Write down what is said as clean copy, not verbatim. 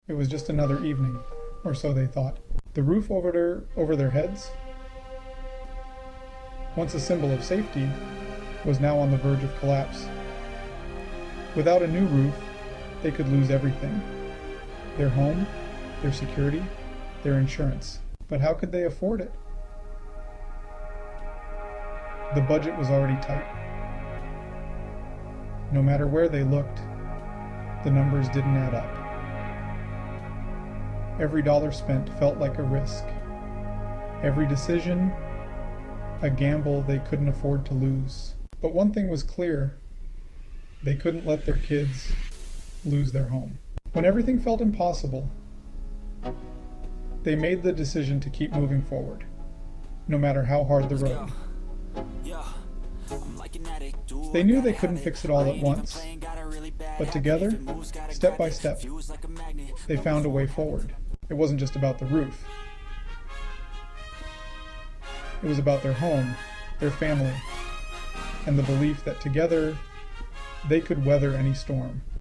It was just another evening, or so they thought. The roof over their heads, once a symbol of safety, was now on the verge of collapse. Without a new roof, they could lose everything. Their home, their security, their insurance. But how could they afford it? The budget was already tight. No matter where they looked, the numbers didn't add up. Every dollar spent felt like a risk. Every decision, a gamble they couldn't afford to lose. But one thing was clear: they couldn't let their kids lose their home. When everything felt impossible, they made the decision to keep moving forward, no matter how hard the road. They knew they couldn't fix it all at once, but together, step by step, they found a way forward. It wasn't just about the roof. It was about their home, their family, and the belief that together they could weather any storm.